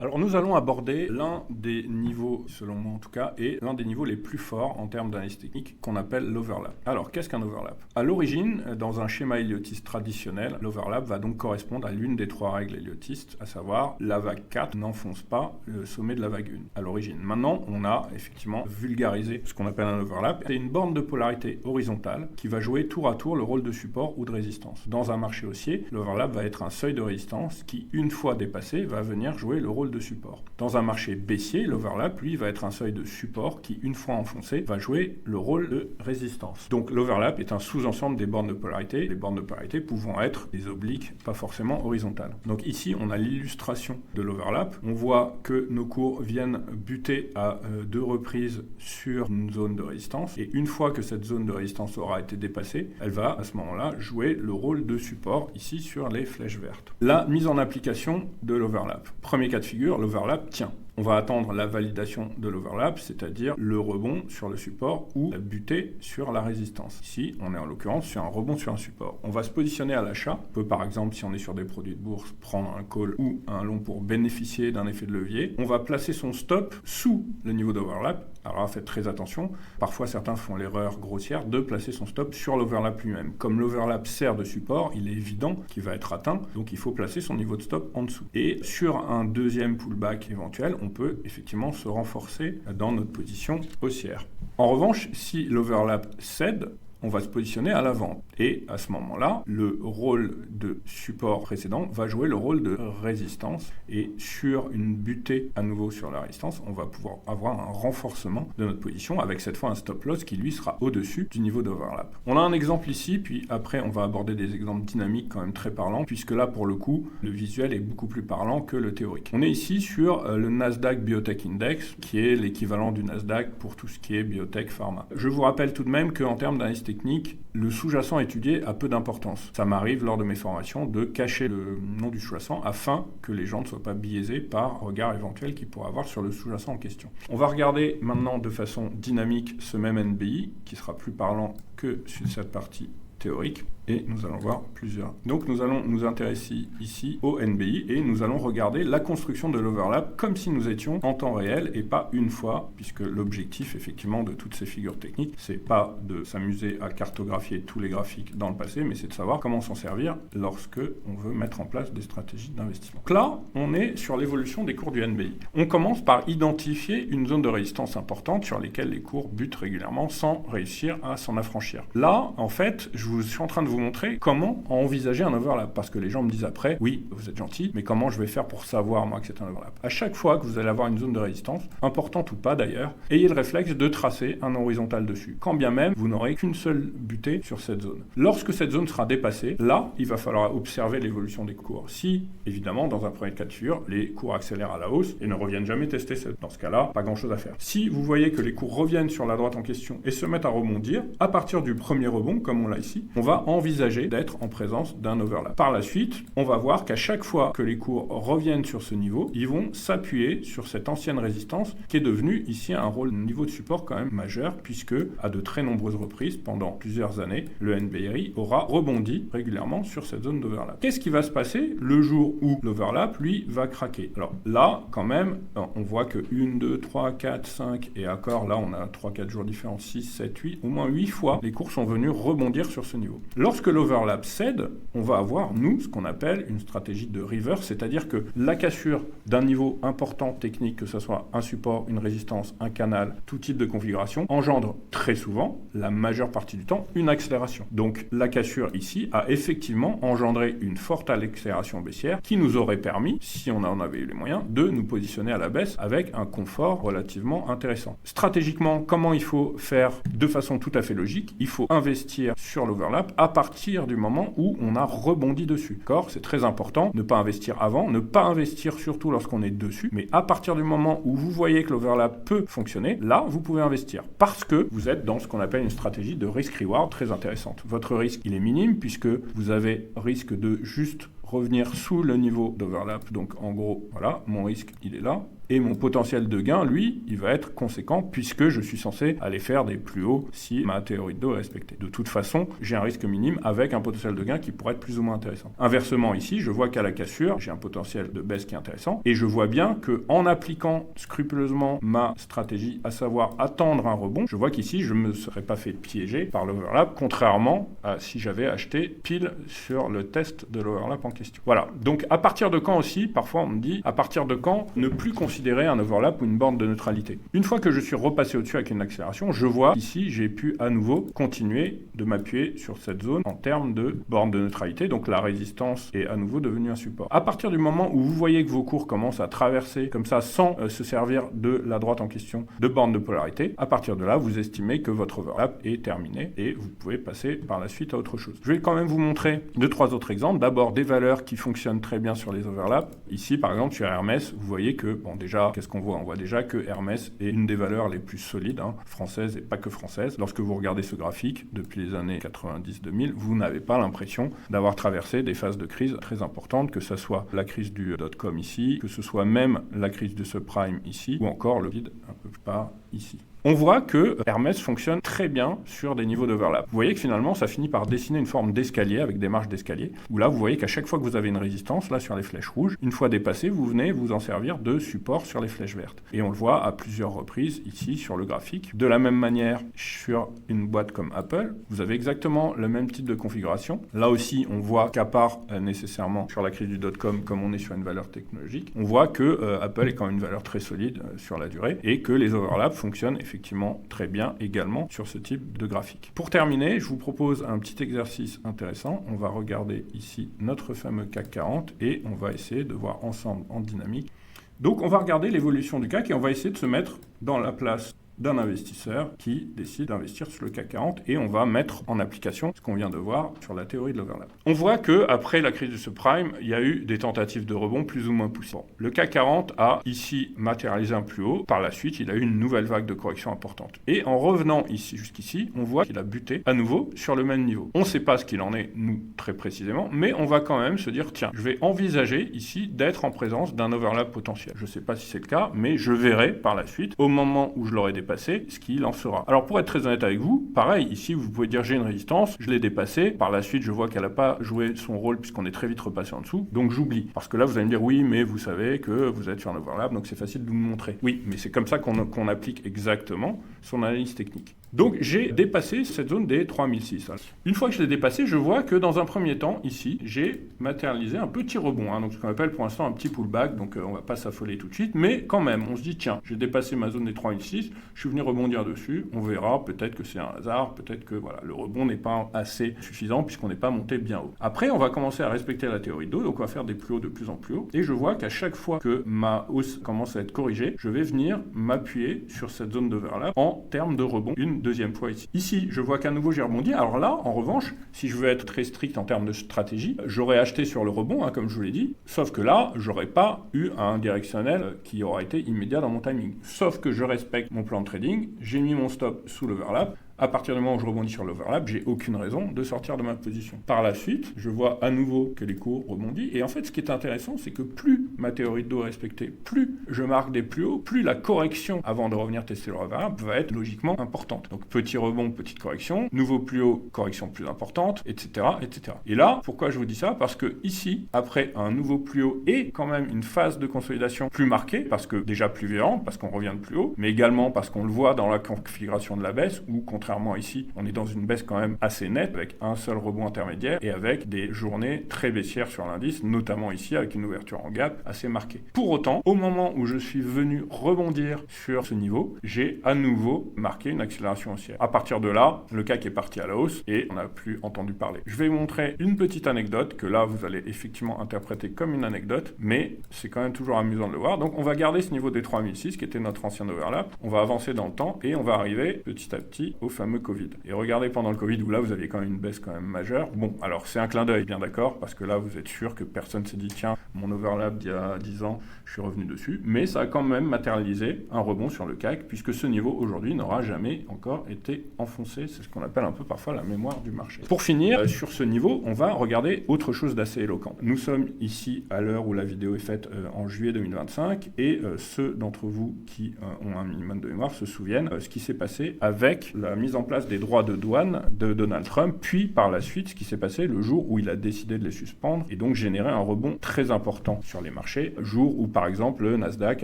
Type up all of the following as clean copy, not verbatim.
Alors nous allons aborder l'un des niveaux, selon moi en tout cas, et l'un des niveaux les plus forts en termes d'analyse technique qu'on appelle l'overlap. Alors qu'est-ce qu'un overlap? À l'origine, dans un schéma héliotiste traditionnel, l'overlap va donc correspondre à l'une des trois règles héliotistes, à savoir la vague 4 n'enfonce pas le sommet de la vague 1 à l'origine. Maintenant, on a effectivement vulgarisé ce qu'on appelle un overlap. C'est une borne de polarité horizontale qui va jouer tour à tour le rôle de support ou de résistance. Dans un marché haussier, l'overlap va être un seuil de résistance qui, une fois dépassé, va venir jouer le rôle de support. Dans un marché baissier, l'overlap, lui, va être un seuil de support qui, une fois enfoncé, va jouer le rôle de résistance. Donc l'overlap est un sous-ensemble des bornes de polarité, les bornes de polarité pouvant être des obliques, pas forcément horizontales. Donc ici, on a l'illustration de l'overlap. On voit que nos cours viennent buter à deux reprises sur une zone de résistance, et une fois que cette zone de résistance aura été dépassée, elle va, à ce moment-là, jouer le rôle de support, ici, sur les flèches vertes. La mise en application de l'overlap. Premier cas de figure, l'overlap tient. On va attendre la validation de l'overlap, c'est-à-dire le rebond sur le support ou la butée sur la résistance. Ici, on est en l'occurrence sur un rebond sur un support. On va se positionner à l'achat. On peut par exemple, si on est sur des produits de bourse, prendre un call ou un long pour bénéficier d'un effet de levier. On va placer son stop sous le niveau d'overlap. Alors là, faites très attention. Parfois, certains font l'erreur grossière de placer son stop sur l'overlap lui-même. Comme l'overlap sert de support, il est évident qu'il va être atteint, donc il faut placer son niveau de stop en dessous. Et sur un deuxième pullback éventuel, on peut effectivement se renforcer dans notre position haussière. En revanche, si l'overlap cède, on va se positionner à la vente. Et à ce moment-là, le rôle de support précédent va jouer le rôle de résistance. Et sur une butée à nouveau sur la résistance, on va pouvoir avoir un renforcement de notre position avec cette fois un stop loss qui lui sera au-dessus du niveau d'overlap. On a un exemple ici, puis après on va aborder des exemples dynamiques quand même très parlants, puisque là pour le coup, le visuel est beaucoup plus parlant que le théorique. On est ici sur le Nasdaq Biotech Index, qui est l'équivalent du Nasdaq pour tout ce qui est biotech pharma. Je vous rappelle tout de même qu'en termes d'analyse technique, le sous-jacent étudié a peu d'importance. Ça m'arrive lors de mes formations de cacher le nom du sous-jacent afin que les gens ne soient pas biaisés par regard éventuel qu'ils pourraient avoir sur le sous-jacent en question. On va regarder maintenant de façon dynamique ce même NBI qui sera plus parlant que sur cette partie théorique. Et nous allons voir plusieurs. Donc nous allons nous intéresser ici au NBI et nous allons regarder la construction de l'overlap comme si nous étions en temps réel et pas une fois, puisque l'objectif effectivement de toutes ces figures techniques, c'est pas de s'amuser à cartographier tous les graphiques dans le passé, mais c'est de savoir comment s'en servir lorsque on veut mettre en place des stratégies d'investissement. Donc là, on est sur l'évolution des cours du NBI. On commence par identifier une zone de résistance importante sur laquelle les cours butent régulièrement sans réussir à s'en affranchir. Là, en fait, je suis en train de vous montrer comment envisager un overlap. Parce que les gens me disent après, oui, vous êtes gentil, mais comment je vais faire pour savoir, moi, que c'est un overlap? À chaque fois que vous allez avoir une zone de résistance, importante ou pas d'ailleurs, ayez le réflexe de tracer un horizontal dessus. Quand bien même, vous n'aurez qu'une seule butée sur cette zone. Lorsque cette zone sera dépassée, là, il va falloir observer l'évolution des cours. Si, évidemment, dans un premier cas de figure, les cours accélèrent à la hausse et ne reviennent jamais tester cette. Dans ce cas-là, pas grand-chose à faire. Si vous voyez que les cours reviennent sur la droite en question et se mettent à rebondir, à partir du premier rebond, comme on l'a ici, on va envisager d'être en présence d'un overlap. Par la suite, on va voir qu'à chaque fois que les cours reviennent sur ce niveau, ils vont s'appuyer sur cette ancienne résistance qui est devenue ici un niveau de support quand même majeur puisque à de très nombreuses reprises, pendant plusieurs années, le NBI aura rebondi régulièrement sur cette zone d'overlap. Qu'est-ce qui va se passer le jour où l'overlap, lui, va craquer? Alors là, quand même, on voit que 1, 2, 3, 4, 5 et encore là, on a 3-4 jours différents, 6, 7, 8, au moins 8 fois, les cours sont venus rebondir sur ce niveau. Lorsque l'overlap cède, on va avoir, nous, ce qu'on appelle une stratégie de reverse, c'est-à-dire que la cassure d'un niveau important technique, que ce soit un support, une résistance, un canal, tout type de configuration, engendre très souvent, la majeure partie du temps, une accélération. Donc la cassure ici a effectivement engendré une forte accélération baissière qui nous aurait permis, si on en avait eu les moyens, de nous positionner à la baisse avec un confort relativement intéressant. Stratégiquement, comment il faut faire de façon tout à fait logique? Il faut investir sur l'overlap à partir du moment où on a rebondi dessus. D'accord ? C'est très important, ne pas investir avant, ne pas investir surtout lorsqu'on est dessus, mais à partir du moment où vous voyez que l'overlap peut fonctionner, là, vous pouvez investir parce que vous êtes dans ce qu'on appelle une stratégie de risk-reward très intéressante. Votre risque, il est minime puisque vous avez risque de juste revenir sous le niveau d'overlap. Donc, en gros, voilà, mon risque, il est là. Et mon potentiel de gain, lui, il va être conséquent puisque je suis censé aller faire des plus hauts si ma théorie de dos est respectée. De toute façon, j'ai un risque minime avec un potentiel de gain qui pourrait être plus ou moins intéressant. Inversement, ici, je vois qu'à la cassure, j'ai un potentiel de baisse qui est intéressant et je vois bien qu'en appliquant scrupuleusement ma stratégie, à savoir attendre un rebond, je vois qu'ici, je ne me serais pas fait piéger par l'overlap, contrairement à si j'avais acheté pile sur le test de l'overlap en question. Voilà. Donc, à partir de quand aussi, parfois on me dit, à partir de quand ne plus considérer un overlap ou une borne de neutralité. Une fois que je suis repassé au-dessus avec une accélération, je vois ici, j'ai pu à nouveau continuer de m'appuyer sur cette zone en termes de borne de neutralité. Donc, la résistance est à nouveau devenue un support. À partir du moment où vous voyez que vos cours commencent à traverser comme ça sans se servir de la droite en question de borne de polarité, à partir de là, vous estimez que votre overlap est terminé et vous pouvez passer par la suite à autre chose. Je vais quand même vous montrer 2-3 autres exemples. D'abord, des valeurs qui fonctionnent très bien sur les overlaps. Ici, par exemple, sur Hermès, vous voyez que, bon, déjà, qu'est-ce qu'on voit? On voit déjà que Hermès est une des valeurs les plus solides, françaises et pas que françaises. Lorsque vous regardez ce graphique, depuis les années 90-2000, vous n'avez pas l'impression d'avoir traversé des phases de crise très importantes, que ce soit la crise du dot-com ici, que ce soit même la crise du subprime ici, ou encore le vide un peu plus bas ici. On voit que Hermès fonctionne très bien sur des niveaux d'overlap. Vous voyez que finalement, ça finit par dessiner une forme d'escalier avec des marches d'escalier, où là, vous voyez qu'à chaque fois que vous avez une résistance, là, sur les flèches rouges, une fois dépassée, vous venez vous en servir de support sur les flèches vertes. Et on le voit à plusieurs reprises ici sur le graphique. De la même manière, sur une boîte comme Apple, vous avez exactement le même type de configuration. Là aussi, on voit qu'à part nécessairement sur la crise du dot-com, comme on est sur une valeur technologique, on voit que Apple est quand même une valeur très solide sur la durée et que les overlaps fonctionnent effectivement très bien également sur ce type de graphique. Pour terminer, je vous propose un petit exercice intéressant. On va regarder ici notre fameux CAC 40 et on va essayer de voir ensemble en dynamique. Donc on va regarder l'évolution du CAC et on va essayer de se mettre dans la place d'un investisseur qui décide d'investir sur le CAC 40 et on va mettre en application ce qu'on vient de voir sur la théorie de l'overlap. On voit qu'après la crise du subprime, il y a eu des tentatives de rebond plus ou moins poussées. Bon, le CAC 40 a ici matérialisé un plus haut. Par la suite, il a eu une nouvelle vague de correction importante. Et en revenant ici jusqu'ici, on voit qu'il a buté à nouveau sur le même niveau. On ne sait pas ce qu'il en est, nous, très précisément, mais on va quand même se dire, tiens, je vais envisager ici d'être en présence d'un overlap potentiel. Je ne sais pas si c'est le cas, mais je verrai par la suite, au moment où je l'aurai dépassé, ce qu'il en sera. Alors pour être très honnête avec vous, pareil, ici vous pouvez dire j'ai une résistance, je l'ai dépassée, par la suite je vois qu'elle n'a pas joué son rôle puisqu'on est très vite repassé en dessous, donc j'oublie. Parce que là vous allez me dire oui mais vous savez que vous êtes sur un overlap donc c'est facile de vous le montrer. Oui mais c'est comme ça qu'on applique exactement son analyse technique. Donc j'ai dépassé cette zone des 3006. Une fois que je l'ai dépassé, je vois que dans un premier temps, ici, j'ai matérialisé un petit rebond, donc ce qu'on appelle pour l'instant un petit pullback, donc on ne va pas s'affoler tout de suite, mais quand même, on se dit, tiens, j'ai dépassé ma zone des 3006, je suis venu rebondir dessus, on verra, peut-être que c'est un hasard, peut-être que voilà, le rebond n'est pas assez suffisant puisqu'on n'est pas monté bien haut. Après, on va commencer à respecter la théorie de dos, donc on va faire des plus hauts de plus en plus haut, et je vois qu'à chaque fois que ma hausse commence à être corrigée, je vais venir m'appuyer sur cette zone d'overlap en termes de rebond une deuxième fois ici. Ici, je vois qu'à nouveau j'ai rebondi. Alors là, en revanche, si je veux être très strict en termes de stratégie, j'aurais acheté sur le rebond, comme je vous l'ai dit, sauf que là, j'aurais pas eu un directionnel qui aura été immédiat dans mon timing. Sauf que je respecte mon plan de trading, j'ai mis mon stop sous l'overlap. À partir du moment où je rebondis sur l'overlap, j'ai aucune raison de sortir de ma position. Par la suite, je vois à nouveau que les cours rebondissent. Et en fait, ce qui est intéressant, c'est que plus ma théorie de dos est respectée, plus je marque des plus hauts, plus la correction avant de revenir tester le overlap va être logiquement importante. Donc petit rebond, petite correction, nouveau plus haut, correction plus importante, etc., etc. Et là, pourquoi je vous dis ça? Parce que ici, après un nouveau plus haut et quand même une phase de consolidation plus marquée, parce que déjà plus violente, parce qu'on revient de plus haut, mais également parce qu'on le voit dans la configuration de la baisse, où contrairement ici, on est dans une baisse quand même assez nette, avec un seul rebond intermédiaire et avec des journées très baissières sur l'indice, notamment ici avec une ouverture en gap assez marquée. Pour autant, au moment où je suis venu rebondir sur ce niveau, j'ai à nouveau marqué une accélération haussière. À partir de là, le CAC est parti à la hausse et on n'a plus entendu parler. Je vais vous montrer une petite anecdote que là, vous allez effectivement interpréter comme une anecdote, mais c'est quand même toujours amusant de le voir. Donc, on va garder ce niveau des 3006 qui était notre ancien overlap. On va avancer dans le temps et on va arriver petit à petit au fameux fameux Covid. Et regardez pendant le Covid, où là, vous aviez quand même une baisse quand même majeure. Bon, alors c'est un clin d'œil, bien d'accord, parce que là, vous êtes sûr que personne s'est dit, tiens, mon overlap d'il y a 10 ans, je suis revenu dessus. Mais ça a quand même matérialisé un rebond sur le CAC, puisque ce niveau, aujourd'hui, n'aura jamais encore été enfoncé. C'est ce qu'on appelle un peu parfois la mémoire du marché. Pour finir, sur ce niveau, on va regarder autre chose d'assez éloquent. Nous sommes ici à l'heure où la vidéo est faite en juillet 2025, et ceux d'entre vous qui ont un minimum de mémoire se souviennent ce qui s'est passé avec la mise en place des droits de douane de Donald Trump, puis par la suite ce qui s'est passé le jour où il a décidé de les suspendre et donc générer un rebond très important sur les marchés, jour où par exemple le Nasdaq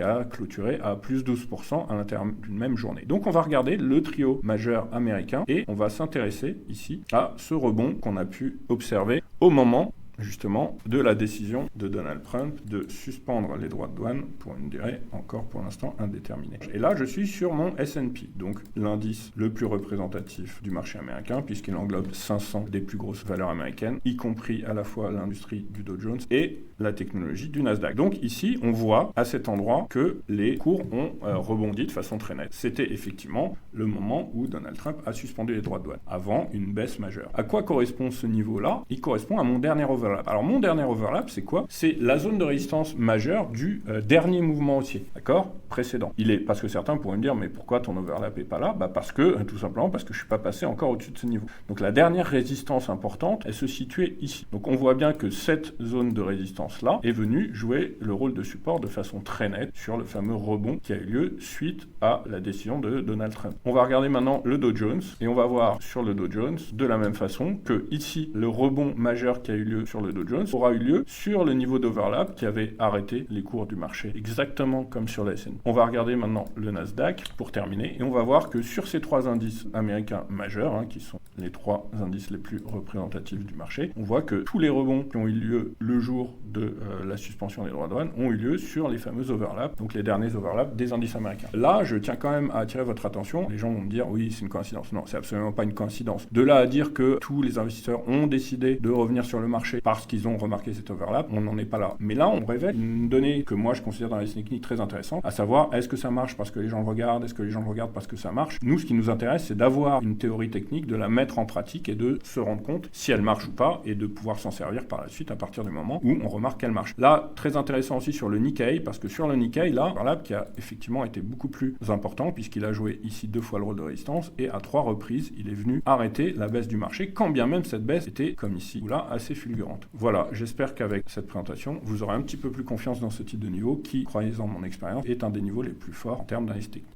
a clôturé à plus 12% à l'intérieur d'une même journée. Donc on va regarder le trio majeur américain et on va s'intéresser ici à ce rebond qu'on a pu observer au moment justement de la décision de Donald Trump de suspendre les droits de douane pour une durée encore pour l'instant indéterminée. Et là, je suis sur mon S&P, donc l'indice le plus représentatif du marché américain, puisqu'il englobe 500 des plus grosses valeurs américaines, y compris à la fois l'industrie du Dow Jones et la technologie du Nasdaq. Donc ici, on voit à cet endroit que les cours ont rebondi de façon très nette. C'était effectivement le moment où Donald Trump a suspendu les droits de douane, avant une baisse majeure. À quoi correspond ce niveau-là? Il correspond à mon dernier overlap. Alors mon dernier overlap, c'est quoi? C'est la zone de résistance majeure du dernier mouvement haussier, d'accord? Précédent. Il est, parce que certains pourraient me dire, mais pourquoi ton overlap n'est pas là? Parce que, tout simplement, parce que je ne suis pas passé encore au-dessus de ce niveau. Donc la dernière résistance importante, elle se situait ici. Donc on voit bien que cette zone de résistance-là est venue jouer le rôle de support de façon très nette sur le fameux rebond qui a eu lieu suite à la décision de Donald Trump. On va regarder maintenant le Dow Jones et on va voir sur le Dow Jones de la même façon que ici, le rebond majeur qui a eu lieu sur le Dow Jones aura eu lieu sur le niveau d'overlap qui avait arrêté les cours du marché, exactement comme sur la S&P. On va regarder maintenant le Nasdaq pour terminer et on va voir que sur ces trois indices américains majeurs, qui sont les trois indices les plus représentatifs du marché, on voit que tous les rebonds qui ont eu lieu le jour de la suspension des droits de douane ont eu lieu sur les fameux overlaps, donc les derniers overlaps des indices américains. Là, je tiens quand même à attirer votre attention. Les gens vont me dire, oui, c'est une coïncidence. Non, c'est absolument pas une coïncidence. De là à dire que tous les investisseurs ont décidé de revenir sur le marché parce qu'ils ont remarqué cet overlap, on n'en est pas là. Mais là, on révèle une donnée que moi, je considère dans les techniques très intéressante, à savoir, est-ce que ça marche parce que les gens le regardent? Est-ce que les gens le regardent parce que ça marche? Nous, ce qui nous intéresse, c'est d'avoir une théorie technique, de la mettre en pratique et de se rendre compte si elle marche ou pas et de pouvoir s'en servir par la suite à partir du moment où on remarque qu'elle marche. Là, très intéressant aussi sur le Nikkei, parce que sur le Nikkei, là, l'overlap qui a effectivement été beaucoup plus important puisqu'il a joué ici 2 fois le rôle de résistance et à 3 reprises, il est venu arrêter la baisse du marché, quand bien même cette baisse était, comme ici ou là, assez fulgurante. Voilà, j'espère qu'avec cette présentation, vous aurez un petit peu plus confiance dans ce type de niveau qui, croyez-en mon expérience, est un des niveaux les plus forts en termes d'analyse technique.